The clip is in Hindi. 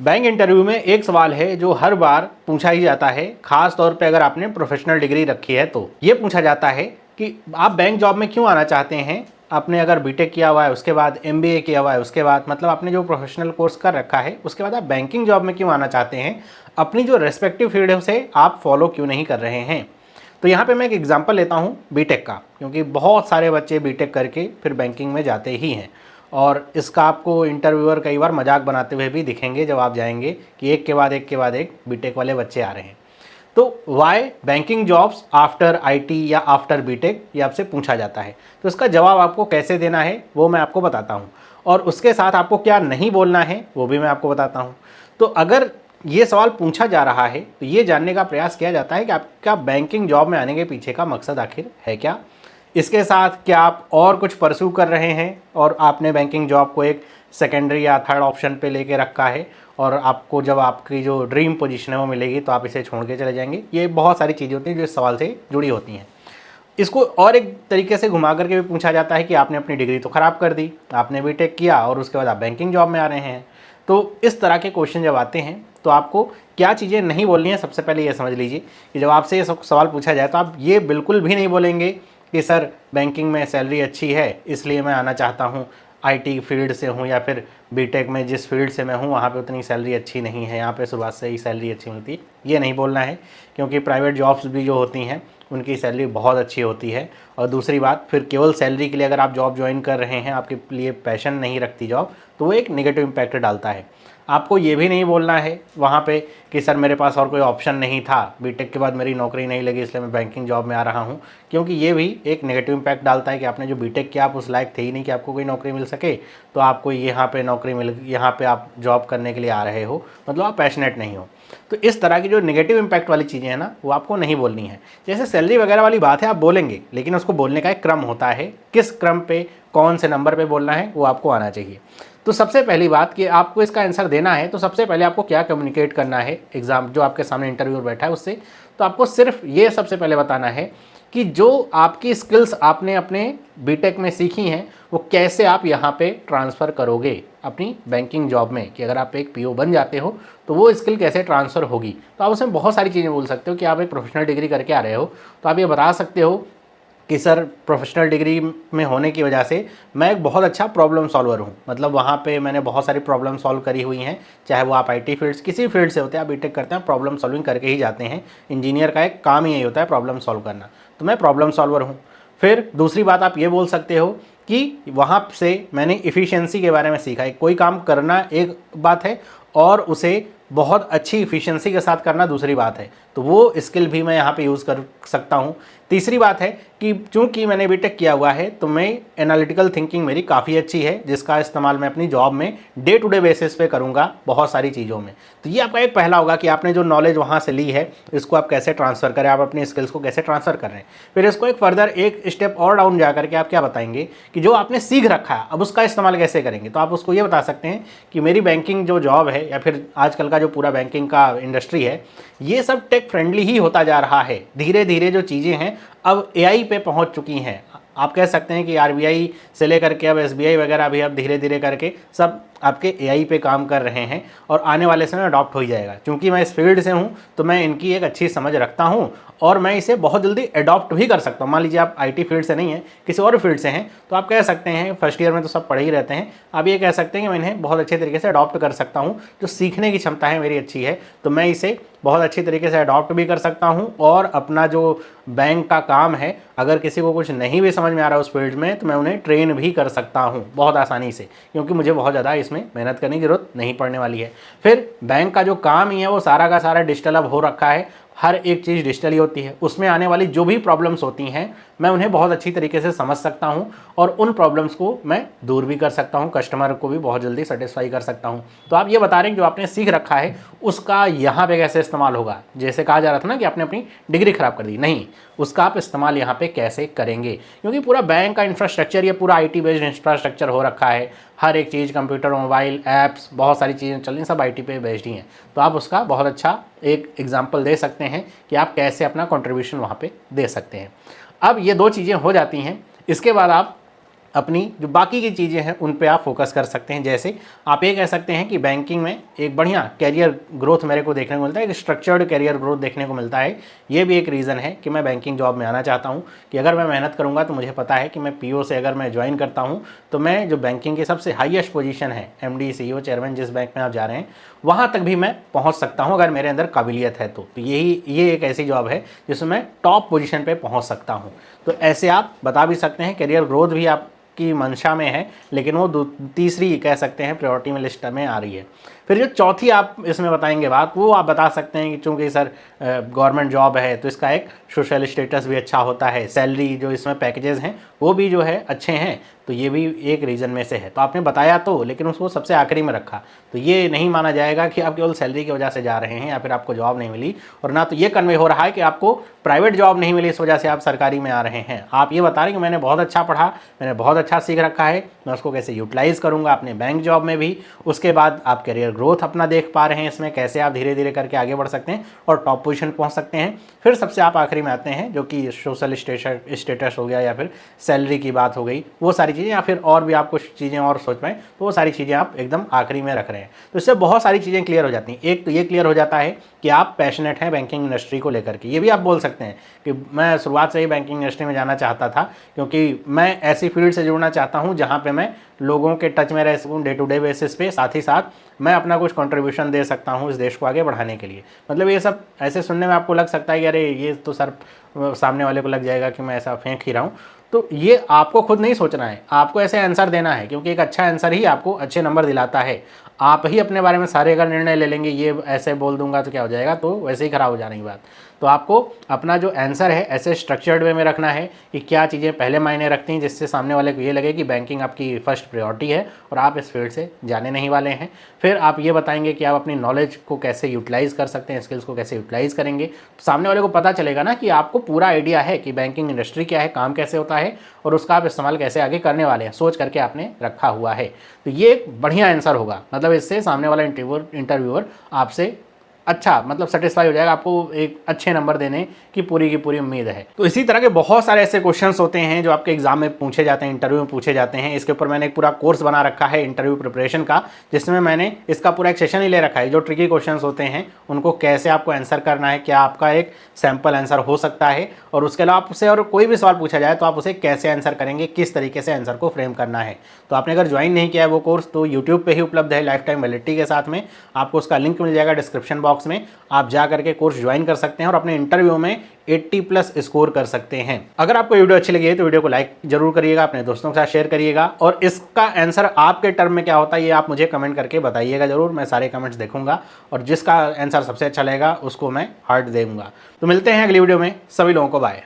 बैंक इंटरव्यू में एक सवाल है जो हर बार पूछा ही जाता है, खास तौर पे अगर आपने प्रोफेशनल डिग्री रखी है तो ये पूछा जाता है कि आप बैंक जॉब में क्यों आना चाहते हैं। आपने अगर बीटेक किया हुआ है, उसके बाद एमबीए किया हुआ है, उसके बाद मतलब आपने जो प्रोफेशनल कोर्स कर रखा है, उसके बाद आप बैंकिंग जॉब में क्यों आना चाहते हैं, अपनी जो रेस्पेक्टिव फील्ड से आप फॉलो क्यों नहीं कर रहे हैं। तो यहाँ पे मैं एक एग्जांपल लेता हूँ बीटेक का, क्योंकि बहुत सारे बच्चे बीटेक करके फिर बैंकिंग में जाते ही हैं और इसका आपको इंटरव्यूअर कई बार मजाक बनाते हुए भी दिखेंगे जब आप जाएंगे कि एक के बाद एक के बाद एक बीटेक वाले बच्चे आ रहे हैं। तो why banking jobs after IT या आफ्टर बीटेक, ये आपसे पूछा जाता है। तो इसका जवाब आपको कैसे देना है वो मैं आपको बताता हूँ, और उसके साथ आपको क्या नहीं बोलना है वो भी मैं आपको बताता हूँ। तो अगर ये सवाल पूछा जा रहा है तो ये जानने का प्रयास किया जाता है कि आपका बैंकिंग जॉब में आने के पीछे का मकसद आखिर है क्या। इसके साथ क्या आप और कुछ परस्यू कर रहे हैं और आपने बैंकिंग जॉब को एक सेकेंडरी या थर्ड ऑप्शन पे लेके रखा है, और आपको जब आपकी जो ड्रीम पोजीशन है वो मिलेगी तो आप इसे छोड़ के चले जाएंगे। ये बहुत सारी चीज़ें होती हैं जो इस सवाल से जुड़ी होती हैं। इसको और एक तरीके से घुमा करके भी पूछा जाता है कि आपने अपनी डिग्री तो ख़राब कर दी, आपने बीटेक किया और उसके बाद आप बैंकिंग जॉब में आ रहे हैं। तो इस तरह के क्वेश्चन जब आते हैं तो आपको क्या चीज़ें नहीं बोलनी है, सबसे पहले ये समझ लीजिए कि जब आपसे ये सवाल पूछा जाए तो आप ये बिल्कुल भी नहीं बोलेंगे कि सर बैंकिंग में सैलरी अच्छी है इसलिए मैं आना चाहता हूँ, आईटी फील्ड से हूँ, या फिर बीटेक में जिस फील्ड से मैं हूँ वहाँ पे उतनी सैलरी अच्छी नहीं है, यहाँ पे शुरुआत से ही सैलरी अच्छी मिलती है। ये नहीं बोलना है, क्योंकि प्राइवेट जॉब्स भी जो होती हैं उनकी सैलरी बहुत अच्छी होती है। और दूसरी बात, फिर केवल सैलरी के लिए अगर आप जॉब ज्वाइन कर रहे हैं, आपके लिए पैशन नहीं रखती जॉब, तो वो एक नेगेटिव इम्पैक्ट डालता है। आपको ये भी नहीं बोलना है वहाँ पे कि सर मेरे पास और कोई ऑप्शन नहीं था, बीटेक के बाद मेरी नौकरी नहीं लगी इसलिए मैं बैंकिंग जॉब में आ रहा हूँ, क्योंकि ये भी एक नेगेटिव इम्पैक्ट डालता है कि आपने जो बीटेक किया आप उस लायक थे ही नहीं कि आपको कोई नौकरी मिल सके, तो आपको यहाँ पे नौकरी मिल, यहाँ पे आप जॉब करने के लिए आ रहे हो, मतलब आप पैशनेट नहीं हो। तो इस तरह की जो नेगेटिव इम्पैक्ट वाली चीज़ें हैं ना, वो आपको नहीं बोलनी है। जैसे सैलरी वगैरह वाली बात है, आप बोलेंगे, लेकिन उसको बोलने का एक क्रम होता है, किस क्रम पे कौन से नंबर पे बोलना है वो आपको आना चाहिए। तो सबसे पहली बात कि आपको इसका आंसर देना है, तो सबसे पहले आपको क्या कम्युनिकेट करना है एग्जाम जो आपके सामने इंटरव्यूअर बैठा है उससे, तो आपको सिर्फ ये सबसे पहले बताना है कि जो आपकी स्किल्स आपने अपने बीटेक में सीखी हैं वो कैसे आप यहाँ पे ट्रांसफ़र करोगे अपनी बैंकिंग जॉब में, कि अगर आप एक पीओ बन जाते हो तो वो स्किल कैसे ट्रांसफ़र होगी। तो आप उसमें बहुत सारी चीज़ें बोल सकते हो कि आप एक प्रोफेशनल डिग्री करके आ रहे हो, तो आप ये बता सकते हो कि सर प्रोफेशनल डिग्री में होने की वजह से मैं एक बहुत अच्छा प्रॉब्लम सॉल्वर हूँ, मतलब वहाँ पे मैंने बहुत सारी प्रॉब्लम सॉल्व करी हुई हैं, चाहे वो आप आईटी फील्ड्स किसी फील्ड से होते हैं, आप बीटेक करते हैं प्रॉब्लम सॉल्विंग करके ही जाते हैं। इंजीनियर का एक काम ही यही होता है प्रॉब्लम सॉल्व करना, तो मैं प्रॉब्लम सॉल्वर हूँ। फिर दूसरी बात आप ये बोल सकते हो कि वहाँ से मैंने इफ़िशियंसी के बारे में सीखा है। कोई काम करना एक बात है और उसे बहुत अच्छी इफ़िशियंसी के साथ करना दूसरी बात है, तो वो स्किल भी मैं यहाँ पे यूज़ कर सकता हूँ। तीसरी बात है कि चूँकि मैंने बीटेक किया हुआ है तो मैं एनालिटिकल थिंकिंग मेरी काफ़ी अच्छी है, जिसका इस्तेमाल मैं अपनी जॉब में डे टू डे बेसिस पे करूँगा बहुत सारी चीज़ों में। तो ये आपका एक पहला होगा कि आपने जो नॉलेज वहाँ से ली है इसको आप कैसे ट्रांसफ़र करें, आप अपनी स्किल्स को कैसे ट्रांसफ़र कर रहे हैं। फिर इसको एक फर्दर एक स्टेप और डाउन जा करके आप क्या बताएंगे कि जो आपने सीख रखा है अब उसका इस्तेमाल कैसे करेंगे। तो आप उसको ये बता सकते हैं कि मेरी बैंकिंग जो जॉब है या फिर आजकल का जो पूरा बैंकिंग का इंडस्ट्री है ये सब टेक फ्रेंडली ही होता जा रहा है। धीरे धीरे जो चीज़ें हैं अब एआई पे पहुंच चुकी हैं। आप कह सकते हैं कि आरबीआई से लेकर के अब एसबीआई वगैरह भी अब धीरे धीरे करके सब आपके एआई पे काम कर रहे हैं और आने वाले समय अडॉप्ट हो जाएगा। क्योंकि मैं इस फील्ड से हूँ तो मैं इनकी एक अच्छी समझ रखता हूँ और मैं इसे बहुत जल्दी अडॉप्ट भी कर सकता हूँ। मान लीजिए आप आईटी फील्ड से नहीं हैं, किसी और फील्ड से हैं, तो आप कह सकते हैं फर्स्ट ईयर में तो सब पढ़े ही रहते हैं, आप ये कह सकते हैं कि मैं इन्हें बहुत अच्छे तरीके से अडॉप्ट कर सकता हूँ। जो सीखने की क्षमता है मेरी अच्छी है तो मैं इसे बहुत अच्छी तरीके से अडॉप्ट भी कर सकता हूँ और अपना जो बैंक का काम है अगर किसी को कुछ नहीं भी समझ में आ रहा है उस फील्ड में तो मैं उन्हें ट्रेन भी कर सकता हूँ बहुत आसानी से, क्योंकि मुझे बहुत ज़्यादा इसमें मेहनत करने की ज़रूरत नहीं पड़ने वाली है। फिर बैंक का जो काम ही है वो सारा का सारा डिजिटल अब हो रखा है, हर एक चीज़ डिजिटली होती है। उसमें आने वाली जो भी प्रॉब्लम्स होती हैं मैं उन्हें बहुत अच्छी तरीके से समझ सकता हूं और उन प्रॉब्लम्स को मैं दूर भी कर सकता हूं, कस्टमर को भी बहुत जल्दी सेटिस्फाई कर सकता हूं। तो आप ये बता रहे हैं कि जो आपने सीख रखा है उसका यहाँ पे कैसे इस्तेमाल होगा। जैसे कहा जा रहा था ना कि आपने अपनी डिग्री ख़राब कर दी, नहीं, उसका आप इस्तेमाल यहाँ पे कैसे करेंगे, क्योंकि पूरा बैंक का इंफ्रास्ट्रक्चर ये पूरा IT बेस्ड इंफ्रास्ट्रक्चर हो रखा है। हर एक चीज़ कंप्यूटर, मोबाइल, ऐप्स, बहुत सारी चीज़ें चल रही हैं, सब IT पे बेस्ड ही हैं। तो आप उसका बहुत अच्छा एक एग्जाम्पल दे सकते हैं कि आप कैसे अपना कॉन्ट्रीब्यूशन वहाँ पे दे सकते हैं। अब ये दो चीज़ें हो जाती हैं, इसके बाद आप अपनी जो बाकी की चीज़ें हैं उन पे आप फोकस कर सकते हैं। जैसे आप ये कह सकते हैं कि बैंकिंग में एक बढ़िया कैरियर ग्रोथ मेरे को देखने को मिलता है, एक स्ट्रक्चर्ड कैरियर ग्रोथ देखने को मिलता है। ये भी एक रीज़न है कि मैं बैंकिंग जॉब में आना चाहता हूँ कि अगर मैं मेहनत करूँगा तो मुझे पता है कि मैं पीओ से अगर मैं ज्वाइन करता हूँ तो मैं जो बैंकिंग की सबसे हाईएस्ट पोजीशन है, एमडी, सीईओ, चेयरमैन, जिस बैंक में आप जा रहे हैं वहाँ तक भी मैं पहुँच सकता हूँ अगर मेरे अंदर काबिलियत है तो ये एक ऐसी जॉब है जिसमें मैं टॉप पोजीशन पे पहुँच सकता हूँ। तो ऐसे आप बता भी सकते हैं, कैरियर ग्रोथ भी आप की मंशा में है, लेकिन वो तीसरी कह सकते हैं प्रायोरिटी में लिस्ट में आ रही है। फिर जो चौथी आप इसमें बताएंगे बात, वो आप बता सकते हैं कि चूंकि सर गवर्नमेंट जॉब है तो इसका एक सोशल स्टेटस भी अच्छा होता है, सैलरी जो इसमें पैकेजेस हैं वो भी जो है अच्छे हैं, तो ये भी एक रीज़न में से है। तो आपने बताया तो, लेकिन उसको सबसे आखिरी में रखा, तो ये नहीं माना जाएगा कि आप केवल सैलरी की वजह से जा रहे हैं या फिर आपको जॉब नहीं मिली, और ना तो ये कन्वे हो रहा है कि आपको प्राइवेट जॉब नहीं मिली इस वजह से आप सरकारी में आ रहे हैं। आप ये बता रहे हैं कि मैंने बहुत अच्छा पढ़ा, मैंने बहुत अच्छा सीख रखा है, मैं उसको कैसे यूटिलाइज़ करूँगा अपने बैंक जॉब में भी। उसके बाद आप करियर ग्रोथ अपना देख पा रहे हैं इसमें, कैसे आप धीरे धीरे करके आगे बढ़ सकते हैं और टॉप पोजीशन पहुंच सकते हैं। फिर सबसे आप आखिरी में आते हैं जो कि सोशल स्टेटस हो गया या फिर सैलरी की बात हो गई, वो सारी चीज़ें, या फिर और भी आप कुछ चीज़ें और सोच पाएँ तो वो सारी चीज़ें आप एकदम आखिरी में रख रहे हैं। तो इससे बहुत सारी चीज़ें क्लियर हो जाती हैं। एक तो ये क्लियर हो जाता है कि आप पैशनेट हैं बैंकिंग इंडस्ट्री को लेकर के। ये भी आप बोल सकते हैं कि मैं शुरुआत से ही बैंकिंग इंडस्ट्री में जाना चाहता था क्योंकि मैं ऐसी फील्ड से जुड़ना चाहता हूँ जहाँ पे मैं लोगों के टच में रह सकूँ डे टू डे बेसिस पे, साथ ही साथ मैं अपना कुछ कंट्रीब्यूशन दे सकता हूँ इस देश को आगे बढ़ाने के लिए। मतलब ये सब ऐसे सुनने में आपको लग सकता है कि अरे ये तो सर सामने वाले को लग जाएगा कि मैं ऐसा फेंक ही रहा हूँ, तो ये आपको खुद नहीं सोचना है, आपको ऐसे आंसर देना है, क्योंकि एक अच्छा आंसर ही आपको अच्छे नंबर दिलाता है। आप ही अपने बारे में सारे अगर निर्णय ले लेंगे, ये ऐसे बोल दूंगा तो क्या हो जाएगा, तो वैसे ही खराब हो जाने की बात। तो आपको अपना जो आंसर है ऐसे स्ट्रक्चर्ड वे में रखना है कि क्या चीज़ें पहले मायने रखती हैं, जिससे सामने वाले को ये लगे कि बैंकिंग आपकी फर्स्ट प्रायोरिटी है और आप इस फील्ड से जाने नहीं वाले हैं। फिर आप ये बताएंगे कि आप अपनी नॉलेज को कैसे यूटिलाइज़ कर सकते हैं, स्किल्स को कैसे यूटिलाइज़ करेंगे, तो सामने वाले को पता चलेगा ना कि आपको पूरा आइडिया है कि बैंकिंग इंडस्ट्री क्या है, काम कैसे होता है और उसका आप इस्तेमाल कैसे आगे करने वाले हैं, सोच करके आपने रखा हुआ है। तो ये एक बढ़िया आंसर होगा, मतलब इससे सामने वाला इंटरव्यूअर आपसे अच्छा मतलब सेटिस्फाई हो जाएगा, आपको एक अच्छे नंबर देने की पूरी उम्मीद है। तो इसी तरह के बहुत सारे ऐसे क्वेश्चंस होते हैं जो आपके एग्जाम में पूछे जाते हैं, इंटरव्यू में पूछे जाते हैं। इसके ऊपर मैंने एक पूरा कोर्स बना रखा है इंटरव्यू प्रिपरेशन का, जिसमें मैंने इसका पूरा एक सेशन ही ले रखा है। जो ट्रिकी क्वेश्चंस होते हैं उनको कैसे आपको आंसर करना है, क्या आपका एक सैम्पल आंसर हो सकता है, और उसके अलावा आपसे और कोई भी सवाल पूछा जाए तो आप उसे कैसे आंसर करेंगे, किस तरीके से आंसर को फ्रेम करना है। तो आपने अगर ज्वाइन नहीं किया है वो कोर्स, तो यूट्यूब पर ही उपलब्ध है लाइफ टाइम वैलिडिटी के साथ में, आपको उसका लिंक मिल जाएगा डिस्क्रिप्शन बॉक्स में। आप जा करके कोर्स ज्वाइन कर सकते हैं और अपने इंटरव्यू में 80+ स्कोर कर सकते हैं। अगर आपको वीडियो अच्छी लगी है तो वीडियो को लाइक जरूर करिएगा, अपने दोस्तों के साथ शेयर करिएगा, और इसका आंसर आपके टर्म में क्या होता है ये आप मुझे कमेंट करके बताइएगा जरूर। मैं सारे कमेंट्स देखूंगा और जिसका आंसर सबसे अच्छा लगेगा उसको मैं हार्ट दूंगा। तो मिलते हैं अगली वीडियो में, सभी लोगों को बाय।